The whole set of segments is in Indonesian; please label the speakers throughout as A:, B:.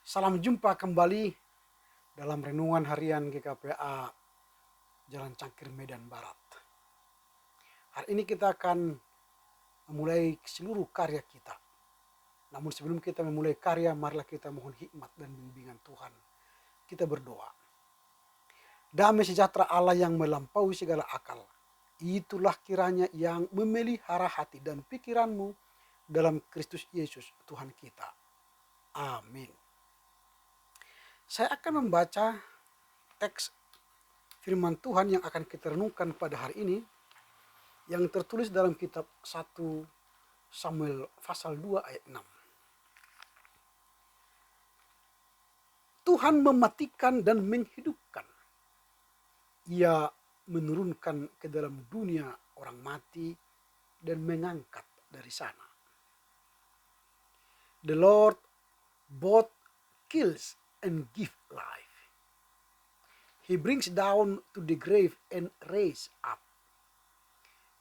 A: Salam jumpa kembali dalam renungan harian GKPA Jalan Cangkir Medan Barat. Hari ini kita akan memulai seluruh karya kita. Namun sebelum kita memulai karya, marilah kita mohon hikmat dan bimbingan Tuhan. Kita berdoa. Damai sejahtera Allah yang melampaui segala akal, itulah kiranya yang memelihara hati dan pikiranmu dalam Kristus Yesus Tuhan kita. Amin. Saya akan membaca teks firman Tuhan yang akan kita renungkan pada hari ini, yang tertulis dalam kitab 1 Samuel pasal 2 ayat 6. Tuhan mematikan dan menghidupkan. Ia menurunkan ke dalam dunia orang mati dan mengangkat dari sana. The Lord both kills and give life. He brings down to the grave and raise up.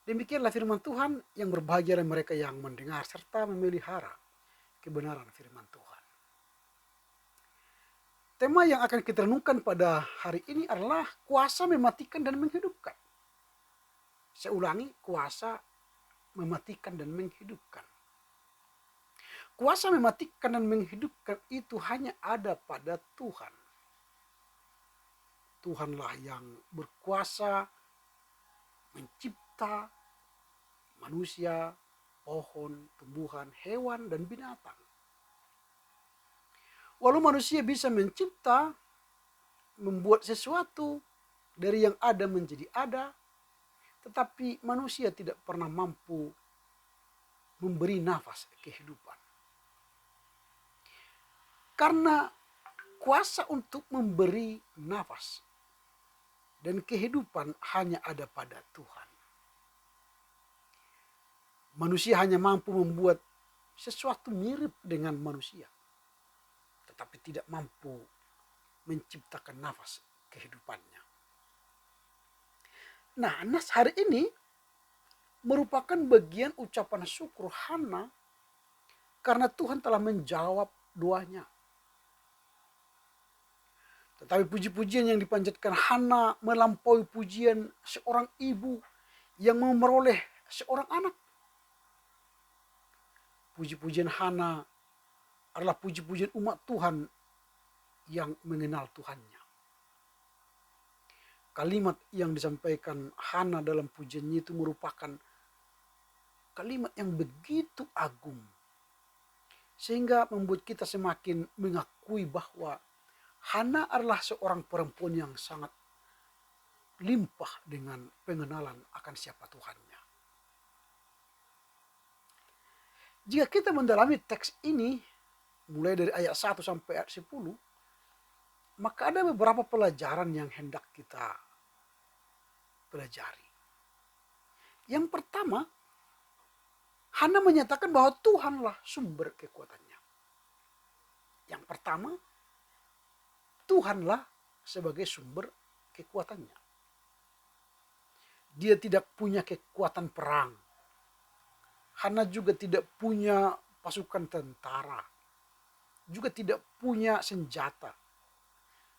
A: Demikianlah firman Tuhan, yang berbahagia mereka yang mendengar serta memelihara kebenaran firman Tuhan. Tema yang akan kita renungkan pada hari ini adalah kuasa mematikan dan menghidupkan. Saya ulangi, kuasa mematikan dan menghidupkan. Kuasa mematikan dan menghidupkan itu hanya ada pada Tuhan. Tuhanlah yang berkuasa mencipta manusia, pohon, tumbuhan, hewan, dan binatang. Walau manusia bisa mencipta, membuat sesuatu dari yang ada menjadi ada, tetapi manusia tidak pernah mampu memberi nafas kehidupan. Karena kuasa untuk memberi nafas dan kehidupan hanya ada pada Tuhan. Manusia hanya mampu membuat sesuatu mirip dengan manusia, tetapi tidak mampu menciptakan nafas kehidupannya. Nah, nas hari ini merupakan bagian ucapan syukur Hana karena Tuhan telah menjawab doanya. Tetapi puji-pujian yang dipanjatkan Hana melampaui pujian seorang ibu yang memperoleh seorang anak. Puji-pujian Hana adalah puji-pujian umat Tuhan yang mengenal Tuhannya. Kalimat yang disampaikan Hana dalam pujiannya itu merupakan kalimat yang begitu agung, sehingga membuat kita semakin mengakui bahwa Hana adalah seorang perempuan yang sangat limpah dengan pengenalan akan siapa Tuhannya. Jika kita mendalami teks ini, mulai dari ayat 1 sampai ayat 10, maka ada beberapa pelajaran yang hendak kita pelajari. Yang pertama, Hana menyatakan bahwa Tuhanlah sumber kekuatannya. Yang pertama, Tuhanlah sebagai sumber kekuatannya. Dia tidak punya kekuatan perang. Hana juga tidak punya pasukan tentara. Juga tidak punya senjata.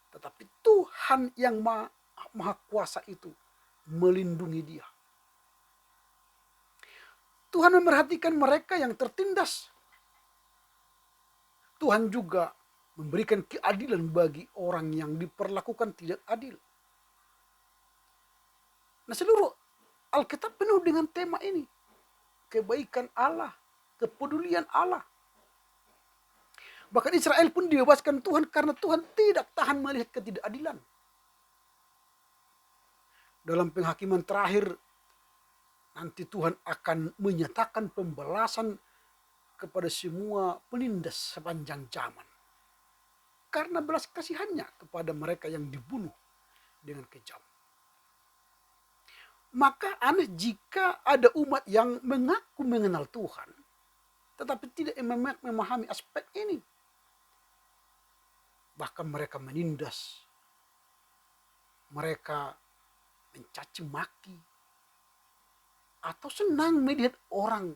A: Tetapi Tuhan yang maha kuasa itu melindungi dia. Tuhan memerhatikan mereka yang tertindas. Tuhan juga memberikan keadilan bagi orang yang diperlakukan tidak adil. Nah, seluruh Alkitab penuh dengan tema ini. Kebaikan Allah, kepedulian Allah. Bahkan Israel pun dibebaskan Tuhan karena Tuhan tidak tahan melihat ketidakadilan. Dalam penghakiman terakhir, nanti Tuhan akan menyatakan pembalasan kepada semua penindas sepanjang zaman. Karena belas kasihannya kepada mereka yang dibunuh dengan kejam. Maka aneh jika ada umat yang mengaku mengenal Tuhan, tetapi tidak memahami aspek ini. Bahkan mereka menindas, mereka mencaci maki, atau senang melihat orang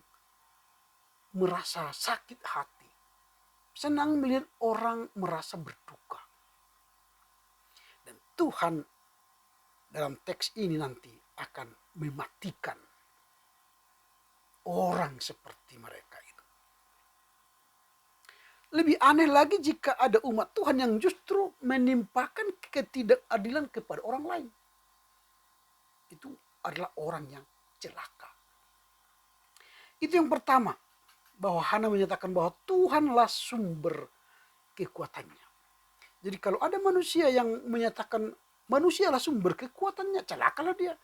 A: merasa sakit hati, senang melihat orang merasa berduka. Dan Tuhan dalam teks ini nanti akan mematikan orang seperti mereka itu. Lebih aneh lagi jika ada umat Tuhan yang justru menimpakan ketidakadilan kepada orang lain. Itu adalah orang yang celaka. Itu yang pertama, bahwa Hana menyatakan bahwa Tuhanlah sumber kekuatannya. Jadi kalau ada manusia yang menyatakan manusialah sumber kekuatannya, celakalah dia.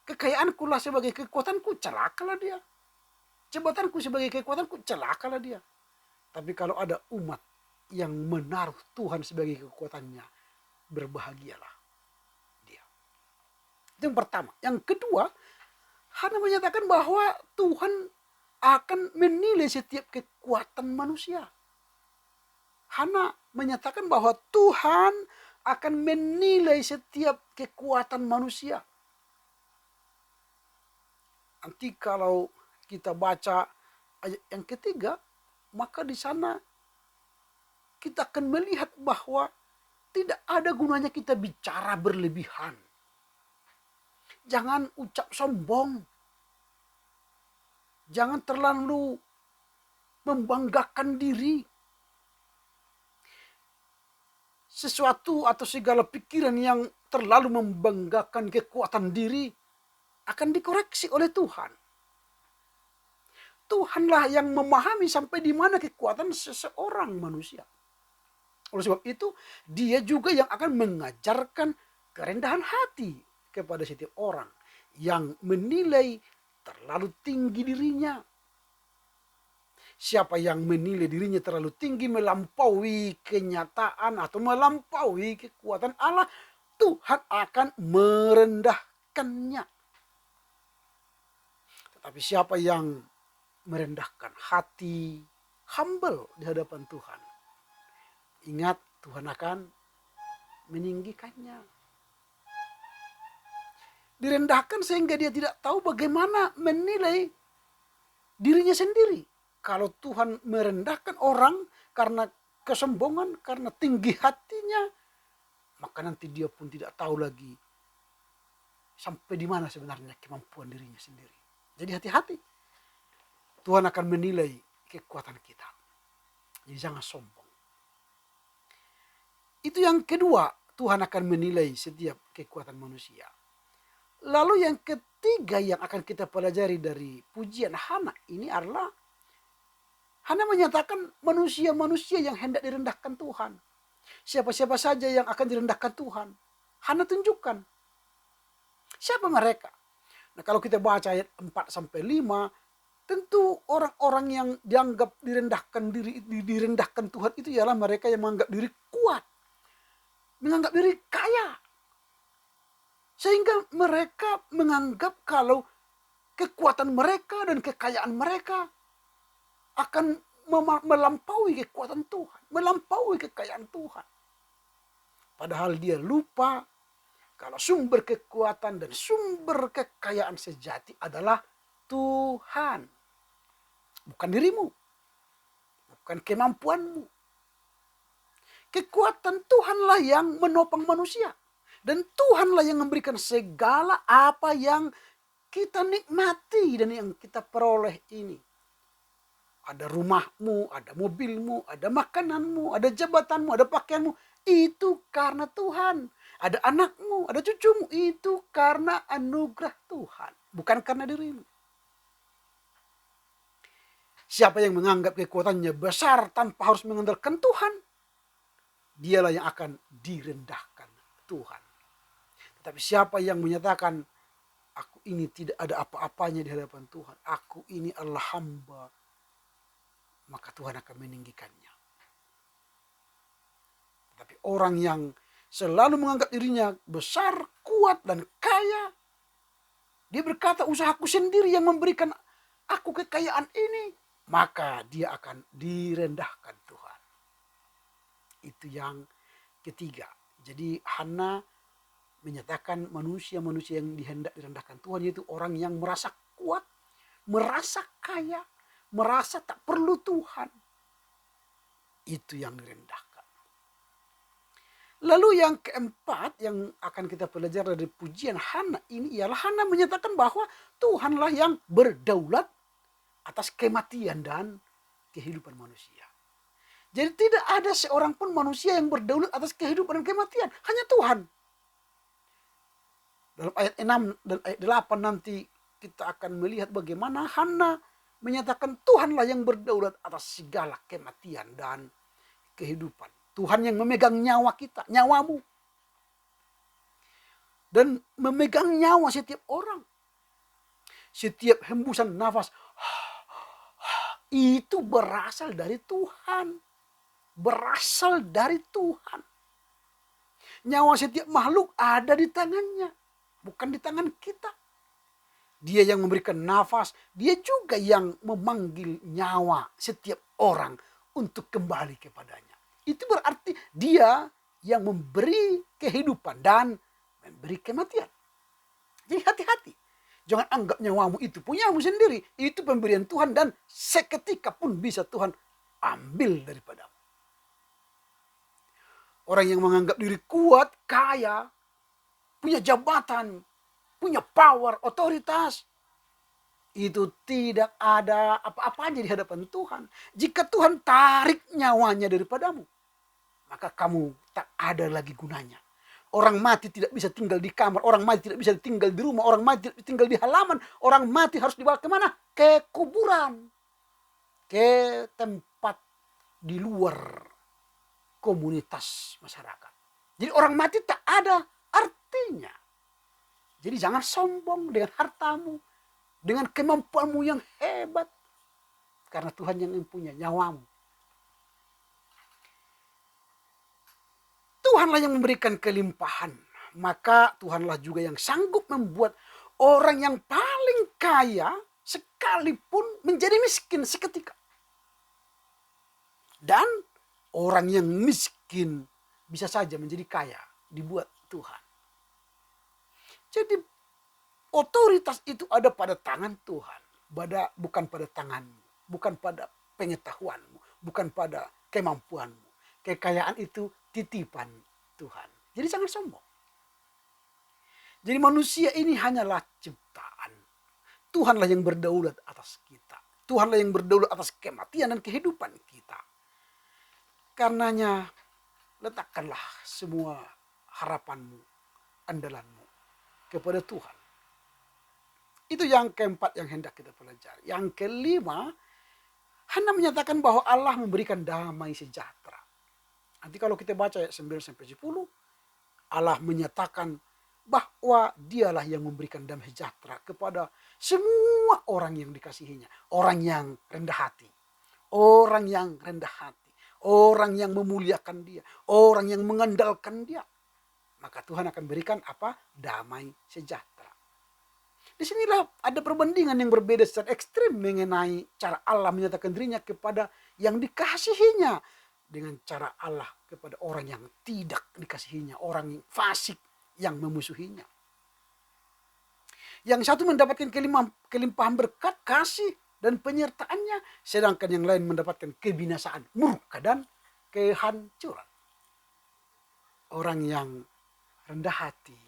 A: Kekayaanku lah sebagai kekuatanku, celakalah dia. Jabatanku sebagai kekuatanku, celakalah dia. Tapi kalau ada umat yang menaruh Tuhan sebagai kekuatannya, berbahagialah dia. Itu yang pertama. Yang kedua, Hana menyatakan bahwa Tuhan akan menilai setiap kekuatan manusia. Hana menyatakan bahwa Tuhan akan menilai setiap kekuatan manusia. Nanti kalau kita baca ayat yang ketiga, maka di sana kita akan melihat bahwa tidak ada gunanya kita bicara berlebihan. Jangan ucap sombong. Jangan terlalu membanggakan diri. Sesuatu atau segala pikiran yang terlalu membanggakan kekuatan diri akan dikoreksi oleh Tuhan. Tuhanlah yang memahami sampai di mana kekuatan seseorang manusia. Oleh sebab itu, dia juga yang akan mengajarkan kerendahan hati kepada setiap orang yang menilai terlalu tinggi dirinya. Siapa yang menilai dirinya terlalu tinggi, melampaui kenyataan atau melampaui kekuatan Allah, Tuhan akan merendahkannya. Tetapi siapa yang merendahkan hati, humble di hadapan Tuhan, ingat Tuhan akan meninggikannya. Direndahkan sehingga dia tidak tahu bagaimana menilai dirinya sendiri. Kalau Tuhan merendahkan orang karena kesombongan, karena tinggi hatinya, maka nanti dia pun tidak tahu lagi sampai di mana sebenarnya kemampuan dirinya sendiri. Jadi hati-hati. Tuhan akan menilai kekuatan kita. Jadi jangan sombong. Itu yang kedua, Tuhan akan menilai setiap kekuatan manusia. Lalu yang ketiga yang akan kita pelajari dari pujian Hana ini adalah Hana menyatakan manusia-manusia yang hendak direndahkan Tuhan. Siapa-siapa saja yang akan direndahkan Tuhan, Hana tunjukkan. Siapa mereka? Nah, kalau kita baca ayat 4 sampai 5, tentu orang-orang yang dianggap direndahkan Tuhan itu ialah mereka yang menganggap diri kuat, menganggap diri kaya. Sehingga mereka menganggap kalau kekuatan mereka dan kekayaan mereka akan melampaui kekuatan Tuhan, melampaui kekayaan Tuhan. Padahal dia lupa kalau sumber kekuatan dan sumber kekayaan sejati adalah Tuhan. Bukan dirimu, bukan kemampuanmu. Kekuatan Tuhanlah yang menopang manusia. Dan Tuhanlah yang memberikan segala apa yang kita nikmati dan yang kita peroleh ini. Ada rumahmu, ada mobilmu, ada makananmu, ada jabatanmu, ada pakaianmu. Itu karena Tuhan. Ada anakmu, ada cucumu. Itu karena anugerah Tuhan. Bukan karena dirimu. Siapa yang menganggap kekuatannya besar tanpa harus mengandalkan Tuhan, dialah yang akan direndahkan Tuhan. Tetapi siapa yang menyatakan, aku ini tidak ada apa-apanya di hadapan Tuhan, aku ini adalah hamba, maka Tuhan akan meninggikannya. Tetapi orang yang selalu menganggap dirinya besar, kuat, dan kaya, dia berkata, usahaku sendiri yang memberikan aku kekayaan ini, maka dia akan direndahkan Tuhan. Itu yang ketiga. Jadi Hana menyatakan manusia-manusia yang dihendak direndahkan Tuhan, yaitu orang yang merasa kuat, merasa kaya, merasa tak perlu Tuhan. itu yang direndahkan. Lalu yang keempat yang akan kita pelajari dari pujian Hana ini ialah Hana menyatakan bahwa Tuhanlah yang berdaulat atas kematian dan kehidupan manusia. Jadi tidak ada seorang pun manusia yang berdaulat atas kehidupan dan kematian. Hanya Tuhan. Dalam ayat 6 dan ayat 8 nanti kita akan melihat bagaimana Hana menyatakan Tuhanlah yang berdaulat atas segala kematian dan kehidupan. Tuhan yang memegang nyawa kita, nyawamu. Dan memegang nyawa setiap orang. Setiap hembusan nafas, itu berasal dari Tuhan. Berasal dari Tuhan. Nyawa setiap makhluk ada di tangannya. Bukan di tangan kita. Dia yang memberikan nafas. Dia juga yang memanggil nyawa setiap orang untuk kembali kepadanya. Itu berarti dia yang memberi kehidupan dan memberi kematian. Jadi hati-hati. Jangan anggap nyawamu itu punyamu sendiri. Itu pemberian Tuhan dan seketika pun bisa Tuhan ambil daripadamu. Orang yang menganggap diri kuat, kaya, punya jabatan, punya power, otoritas. Itu tidak ada apa-apanya di hadapan Tuhan. Jika Tuhan tarik nyawanya daripadamu, maka kamu tak ada lagi gunanya. Orang mati tidak bisa tinggal di kamar. Orang mati tidak bisa tinggal di rumah. Orang mati tidak bisa tinggal di halaman. Orang mati harus dibawa kemana? Ke kuburan. Ke tempat di luar komunitas masyarakat. Jadi orang mati tak ada artinya. Jadi jangan sombong dengan hartamu. Dengan kemampuanmu yang hebat. Karena Tuhan yang mempunyai nyawamu. Tuhanlah yang memberikan kelimpahan. Maka Tuhanlah juga yang sanggup membuat orang yang paling kaya sekalipun menjadi miskin seketika. Dan orang yang miskin bisa saja menjadi kaya dibuat Tuhan. Jadi otoritas itu ada pada tangan Tuhan. Bukan pada tanganmu. Bukan pada pengetahuanmu. Bukan pada kemampuanmu. Kekayaan itu titipan Tuhan. Jadi jangan sombong. Jadi manusia ini hanyalah ciptaan. Tuhanlah yang berdaulat atas kita. Tuhanlah yang berdaulat atas kematian dan kehidupan kita. Karenanya letakkanlah semua harapanmu, andalanmu kepada Tuhan. Itu yang keempat yang hendak kita pelajari. Yang kelima, Hana menyatakan bahwa Allah memberikan damai sejahtera. Nanti kalau kita baca ayat 9-10, Allah menyatakan bahwa dialah yang memberikan damai sejahtera kepada semua orang yang dikasihinya. Orang yang rendah hati. Orang yang rendah hati. Orang yang memuliakan dia. Orang yang mengandalkan dia. Maka Tuhan akan berikan apa? Damai sejahtera. Disinilah ada perbandingan yang berbeda secara ekstrim mengenai cara Allah menyatakan dirinya kepada yang dikasihinya. Dengan cara Allah kepada orang yang tidak dikasihinya. Orang yang fasik yang memusuhinya. Yang satu mendapatkan kelimpahan berkat, kasih dan penyertaannya. Sedangkan yang lain mendapatkan kebinasaan, murka dan kehancuran. Orang yang rendah hati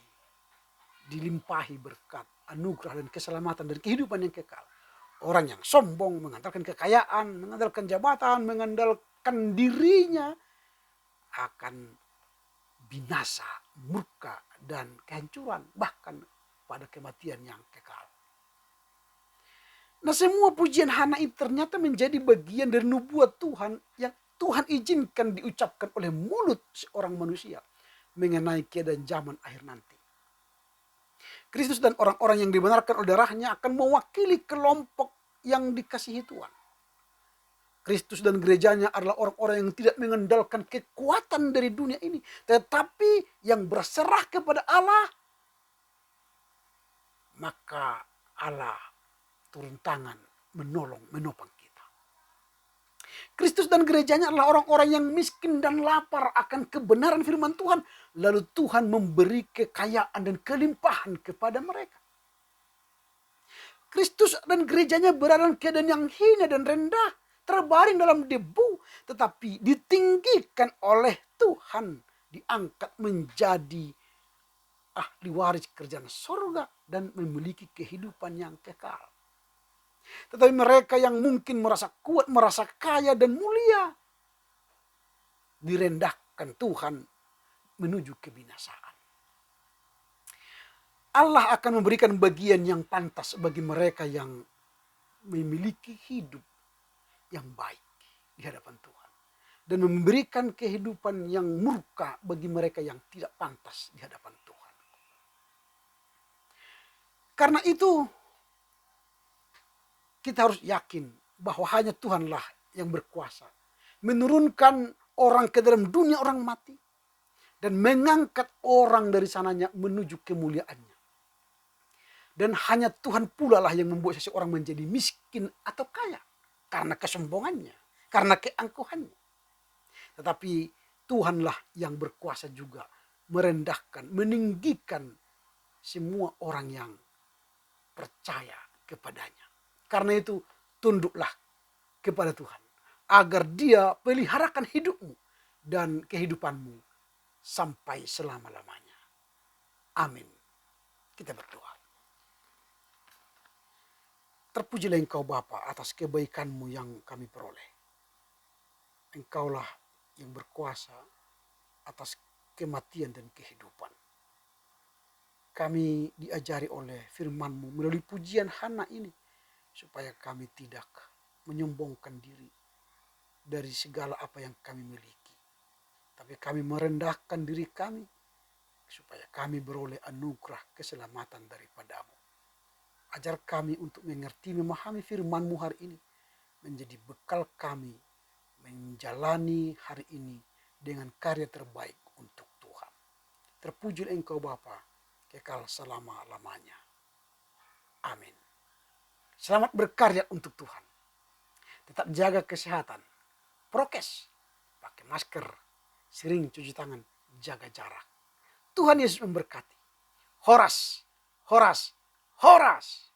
A: dilimpahi berkat, anugerah dan keselamatan dan kehidupan yang kekal. Orang yang sombong mengandalkan kekayaan, mengandalkan jabatan, mengandalkan dirinya akan binasa, murka dan kehancuran, bahkan pada kematian yang kekal. Nah, semua pujian Hana itu ternyata menjadi bagian dari nubuat Tuhan yang Tuhan izinkan diucapkan oleh mulut seorang manusia mengenai keadaan zaman akhir nanti. Kristus dan orang-orang yang dibenarkan oleh darahnya akan mewakili kelompok yang dikasihi Tuhan. Kristus dan gerejanya adalah orang-orang yang tidak mengandalkan kekuatan dari dunia ini. Tetapi yang berserah kepada Allah. Maka Allah turun tangan menopang kita. Kristus dan gerejanya adalah orang-orang yang miskin dan lapar akan kebenaran firman Tuhan. Lalu Tuhan memberi kekayaan dan kelimpahan kepada mereka. Kristus dan gerejanya berada dalam keadaan yang hina dan rendah. Terbaring dalam debu. tetapi ditinggikan oleh Tuhan, diangkat menjadi ahli waris kerajaan surga dan memiliki kehidupan yang kekal. Tetapi mereka yang mungkin merasa kuat, merasa kaya dan mulia, direndahkan Tuhan menuju kebinasaan. Allah akan memberikan bagian yang pantas bagi mereka yang memiliki hidup yang baik di hadapan Tuhan. Dan memberikan kehidupan yang murka bagi mereka yang tidak pantas di hadapan Tuhan. Karena itu, kita harus yakin bahwa hanya Tuhanlah yang berkuasa menurunkan orang ke dalam dunia orang mati dan mengangkat orang dari sananya menuju kemuliaannya. Dan hanya Tuhan pula lah yang membuat seseorang menjadi miskin atau kaya karena kesombongannya, karena keangkuhannya. Tetapi Tuhanlah yang berkuasa juga merendahkan, meninggikan semua orang yang percaya kepadanya. Karena itu tunduklah kepada Tuhan agar Dia peliharakan hidupmu dan kehidupanmu sampai selama-lamanya. Amin. Kita berdoa. Terpujilah Engkau Bapa atas kebaikan-Mu yang kami peroleh. Engkaulah yang berkuasa atas kematian dan kehidupan. Kami diajari oleh firman-Mu melalui pujian Hana ini, supaya kami tidak menyombongkan diri dari segala apa yang kami miliki. Tapi kami merendahkan diri kami, supaya kami beroleh anugerah keselamatan daripada-Mu. Ajar kami untuk mengerti, memahami firman-Mu hari ini, menjadi bekal kami menjalani hari ini dengan karya terbaik untuk Tuhan. Terpujilah Engkau Bapa, kekal selama-lamanya. Amin. Selamat berkarya untuk Tuhan. Tetap jaga kesehatan, prokes, pakai masker, sering cuci tangan, jaga jarak. Tuhan Yesus memberkati. Horas, horas, horas.